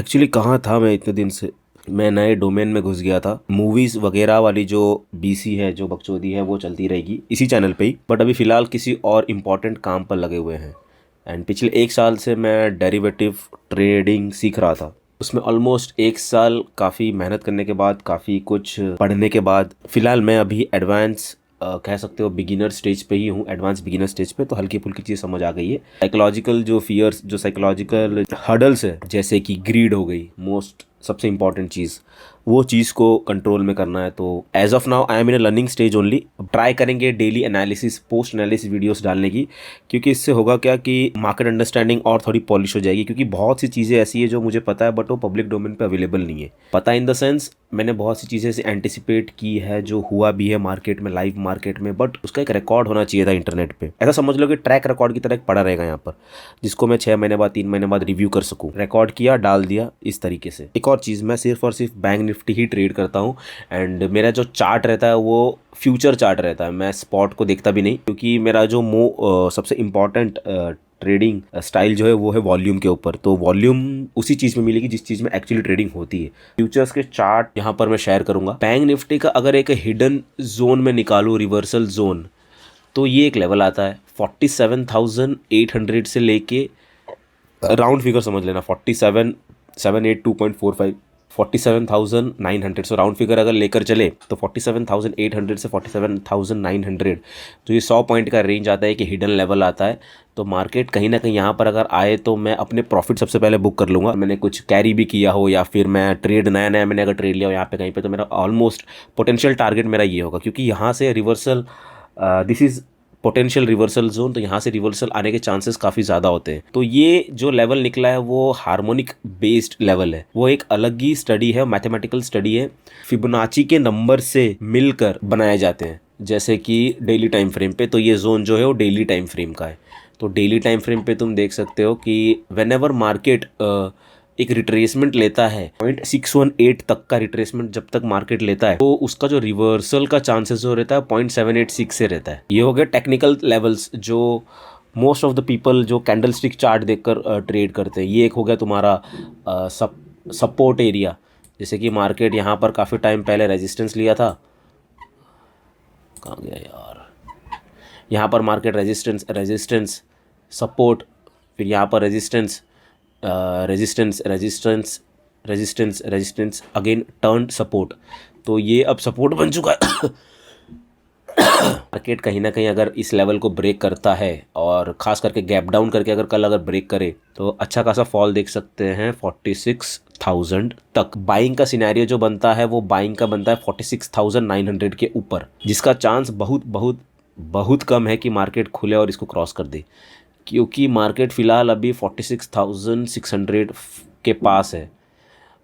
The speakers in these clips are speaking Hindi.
एक्चुअली कहाँ था मैं इतने दिन से। मैं नए डोमेन में घुस गया था। मूवीज़ वगैरह वाली जो बीसी है, जो बकचोदी है, वो चलती रहेगी इसी चैनल पे ही, बट अभी फ़िलहाल किसी और इम्पॉर्टेंट काम पर लगे हुए हैं। एंड पिछले 1 साल से मैं डेरिवेटिव ट्रेडिंग सीख रहा था। उसमें ऑलमोस्ट 1 साल काफ़ी मेहनत करने के बाद, काफ़ी कुछ पढ़ने के बाद, फ़िलहाल मैं अभी एडवांस कह सकते हो बिगिनर स्टेज पे ही हूँ। एडवांस बिगिनर स्टेज पे तो हल्की फुल्की चीज़ समझ आ गई है। साइकोलॉजिकल जो फियर्स, जो साइकोलॉजिकल हर्डल्स है, जैसे कि ग्रीड हो गई, मोस्ट सबसे इंपॉर्टेंट चीज़, वो चीज़ को कंट्रोल में करना है। तो as of now I am in a learning stage only. अब ट्राई करेंगे daily analysis, post analysis videos डालने की, क्योंकि इससे होगा क्या कि मार्केट अंडरस्टैंडिंग और थोड़ी पॉलिश हो जाएगी। क्योंकि बहुत सी चीज़ें ऐसी है जो मुझे पता है बट वो पब्लिक डोमेन पे अवेलेबल नहीं है। पता इन द सेंस मैंने बहुत सी चीज़ें से एंटिसिपेट की है जो हुआ भी है मार्केट में, लाइव मार्केट में, बट उसका एक रिकॉर्ड होना चाहिए था इंटरनेट पे। ऐसा समझ लो कि ट्रैक रिकॉर्ड की तरह एक पड़ा रहेगा यहाँ पर, जिसको मैं 6 महीने बाद, 3 महीने बाद रिव्यू कर सकूँ। रिकॉर्ड किया, डाल दिया, इस तरीके से। एक और चीज़, मैं सिर्फ और सिर्फ बैंक निफ्टी ही ट्रेड करता हूँ। एंड मेरा जो चार्ट रहता है वो फ्यूचर चार्ट रहता है। मैं स्पॉट को देखता भी नहीं, क्योंकि मेरा जो सबसे इम्पॉर्टेंट ट्रेडिंग स्टाइल जो है वो है वॉल्यूम के ऊपर। तो वॉल्यूम उसी चीज़ में मिलेगी जिस चीज़ में एक्चुअली ट्रेडिंग होती है। फ्यूचर्स के चार्ट यहाँ पर मैं शेयर करूँगा। बैंक निफ्टी का अगर एक हिडन जोन में निकालूँ, रिवर्सल जोन, तो ये एक लेवल आता है 47,800 से लेके, राउंड फिगर समझ लेना, 47,782.45, 47,900। सो राउंड फिगर अगर लेकर चले तो 47,800 से 47,900, तो ये 100 पॉइंट का रेंज आता है कि हिडन लेवल आता है। तो मार्केट कहीं ना कहीं यहाँ पर अगर आए तो मैं अपने प्रॉफिट सबसे पहले बुक कर लूँगा। मैंने कुछ कैरी भी किया हो या फिर मैं ट्रेड नया नया मैंने अगर ट्रेड लिया हो यहाँ पे कहीं पे, तो मेरा ऑलमोस्ट पोटेंशियल टारगेट मेरा ये होगा। क्योंकि यहाँ से reversal, this is potential reversal zone, तो यहाँ से रिवर्सल आने के चांसेस काफ़ी ज़्यादा होते हैं। तो ये जो लेवल निकला है वो हार्मोनिक बेस्ड लेवल है, वो एक अलग ही स्टडी है, मैथमेटिकल स्टडी है। फिबोनाची के नंबर से मिलकर बनाए जाते हैं, जैसे कि डेली टाइम फ्रेम पे। तो ये जोन जो है वो डेली टाइम फ्रेम का है। तो डेली टाइम फ्रेम पे तुम देख सकते हो कि वेन एवर मार्केट एक रिट्रेसमेंट लेता है, 0.618 तक का रिट्रेसमेंट जब तक मार्केट लेता है, तो उसका जो रिवर्सल का चांसेस जो रहता है 0.786 से रहता है। ये हो गया टेक्निकल लेवल्स जो मोस्ट ऑफ द पीपल जो कैंडल स्टिक चार्ट देखकर ट्रेड करते हैं। ये एक हो गया तुम्हारा सपोर्ट एरिया। जैसे कि मार्केट यहाँ पर काफ़ी टाइम पहले रेजिस्टेंस लिया था, कहाँ गया यार, यहाँ पर मार्केट रेजिस्टेंस सपोर्ट, फिर यहाँ पर resistance resistance again turn support. तो ये अब सपोर्ट बन चुका है। मार्केट कहीं ना कहीं अगर इस लेवल को ब्रेक करता है, और खास करके गैप डाउन करके अगर कल अगर ब्रेक करे, तो अच्छा खासा फॉल देख सकते हैं 46,000 तक। बाइंग का सिनेरियो जो बनता है वो बाइंग का बनता है 46,900 के ऊपर, जिसका चांस बहुत बहुत बहुत कम है कि मार्केट खुले और इसको क्रॉस कर दे। क्योंकि मार्केट फ़िलहाल अभी 46,600 के पास है।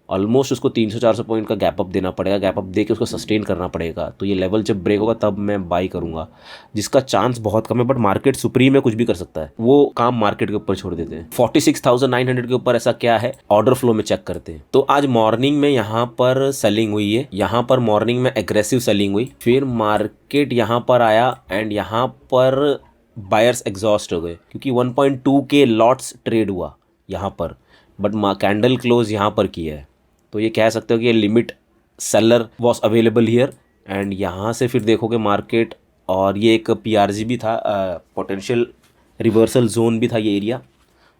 ऑलमोस्ट उसको 300-400 पॉइंट का गैप अप देना पड़ेगा। गैप अप दे के उसको सस्टेन करना पड़ेगा। तो ये लेवल जब ब्रेक होगा तब मैं बाई करूँगा, जिसका चांस बहुत कम है। बट मार्केट सुप्रीम में कुछ भी कर सकता है, वो काम मार्केट के ऊपर छोड़ देते हैं। 46,900 के ऊपर ऐसा क्या है, ऑर्डर फ्लो में चेक करते हैं। तो आज मॉर्निंग में यहाँ पर सेलिंग हुई है, यहाँ पर मॉर्निंग में एग्रेसिव सेलिंग हुई, फिर मार्केट यहाँ पर आया एंड यहाँ पर बायर्स एग्जॉस्ट हो गए, क्योंकि 1.2 के लॉट्स ट्रेड हुआ यहाँ पर, बट कैंडल क्लोज यहाँ पर किया है। तो ये कह सकते हो कि ये limit seller was available here. And यहाँ से फिर देखोगे मार्केट, और ये एक पीआरजी भी था, पोटेंशियल रिवर्सल जोन भी था ये एरिया।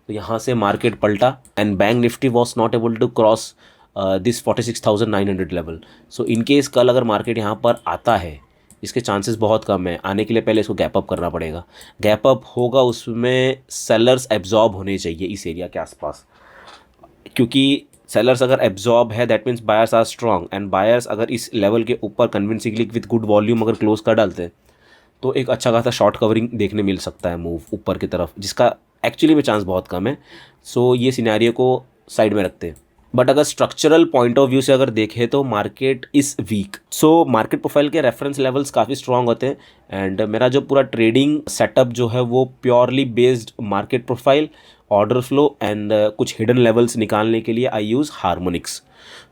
तो यहाँ से मार्केट पलटा and bank Nifty was not able to cross this 46,900 level. So in case कल अगर मार्केट यहाँ पर आता है, इसके चांसेस बहुत कम है आने के लिए, पहले इसको गैप अप करना पड़ेगा। गैप अप होगा, उसमें सेलर्स एब्जॉर्ब होने चाहिए इस एरिया के आसपास, क्योंकि सेलर्स अगर एब्जॉर्ब है that means buyers are strong. And buyers अगर इस लेवल के ऊपर कन्विंसिंगली विद गुड वॉल्यूम अगर क्लोज कर डालते हैं, तो एक अच्छा खासा शॉर्ट कवरिंग देखने मिल सकता है मूव ऊपर की तरफ, जिसका एक्चुअली में चांस बहुत कम है। सो ये सिनेरियो को साइड में रखते हैं। बट अगर स्ट्रक्चरल पॉइंट ऑफ व्यू से अगर देखें तो market is week. So market profile के रेफरेंस लेवल्स काफ़ी स्ट्रॉन्ग होते हैं। एंड मेरा जो पूरा ट्रेडिंग सेटअप जो है वो purely based market profile, order flow and कुछ हिडन लेवल्स निकालने के लिए आई यूज़ हार्मोनिक्स।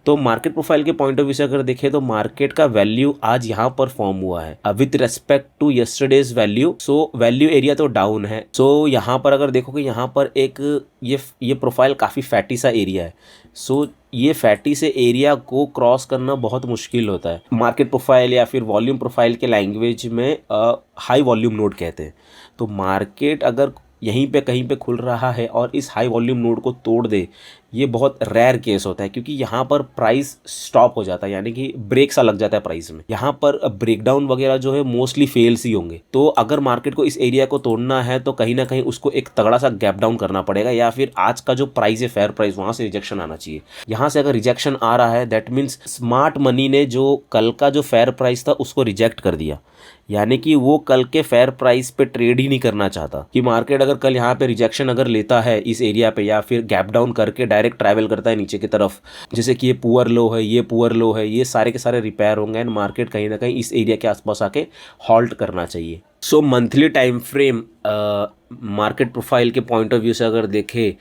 तो मार्केट प्रोफाइल के पॉइंट ऑफ व्यू से अगर देखें तो मार्केट का वैल्यू आज यहाँ पर फॉर्म हुआ है with respect to yesterday's value. So value area तो डाउन है। सो यहाँ पर अगर देखोगे, यहाँ पर एक ये प्रोफाइल काफ़ी फैटी सा एरिया है। सो ये फैटी से एरिया को क्रॉस करना बहुत मुश्किल होता है। मार्केट प्रोफाइल या फिर वॉल्यूम प्रोफाइल के लैंग्वेज में हाई वॉल्यूम नोड कहते हैं। तो मार्केट अगर यहीं पे कहीं पे खुल रहा है और इस हाई वॉल्यूम नोड को तोड़ दे, ये बहुत रेयर केस होता है, क्योंकि यहाँ पर प्राइस स्टॉप हो जाता है, यानी कि ब्रेक सा लग जाता है प्राइस में। यहाँ पर ब्रेकडाउन वगैरह जो है मोस्टली फेल्स ही होंगे। तो अगर मार्केट को इस एरिया को तोड़ना है तो कहीं ना कहीं उसको एक तगड़ा सा गैप डाउन करना पड़ेगा, या फिर आज का जो प्राइस है फेयर प्राइस, वहाँ से रिजेक्शन आना चाहिए। यहाँ से अगर रिजेक्शन आ रहा है दैट मीन्स स्मार्ट मनी ने जो कल का जो फेयर प्राइस था उसको रिजेक्ट कर दिया, यानी कि वो कल के फेयर प्राइस पे ट्रेड ही नहीं करना चाहता। कि मार्केट अगर कल यहाँ पे रिजेक्शन अगर लेता है इस एरिया पे, या फिर गैप डाउन करके डायरेक्ट ट्रैवल करता है नीचे की तरफ, जैसे कि ये पुअर लो है, ये पुअर लो है, ये सारे के सारे रिपेयर होंगे एंड मार्केट कहीं ना कहीं इस एरिया के आसपास आके हॉल्ट करना चाहिए। So monthly time frame market profile के पॉइंट ऑफ व्यू से अगर देखें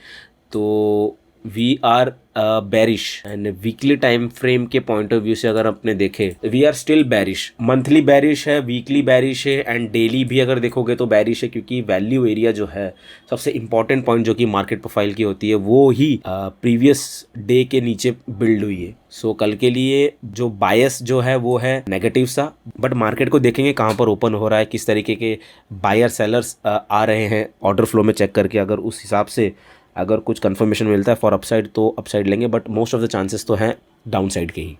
तो we are bearish, and weekly time frame के पॉइंट ऑफ व्यू से अगर अपने देखें we are still bearish. Monthly bearish है, वीकली बेरिश है एंड डेली भी अगर देखोगे तो बेरिश है, क्योंकि वैल्यू एरिया जो है सबसे इंपॉर्टेंट पॉइंट जो कि मार्केट प्रोफाइल की होती है वो ही प्रीवियस डे के नीचे बिल्ड हुई है। सो कल के लिए जो बायस जो है वो है नेगेटिव सा, बट मार्केट को देखेंगे कहाँ पर ओपन हो रहा है, किस तरीके के बायर सेलर्स आ रहे हैं ऑर्डर फ्लो में चेक करके। अगर उस हिसाब से अगर कुछ कंफर्मेशन मिलता है फॉर अपसाइड तो अपसाइड लेंगे, but most of the chances तो हैं डाउन साइड के ही।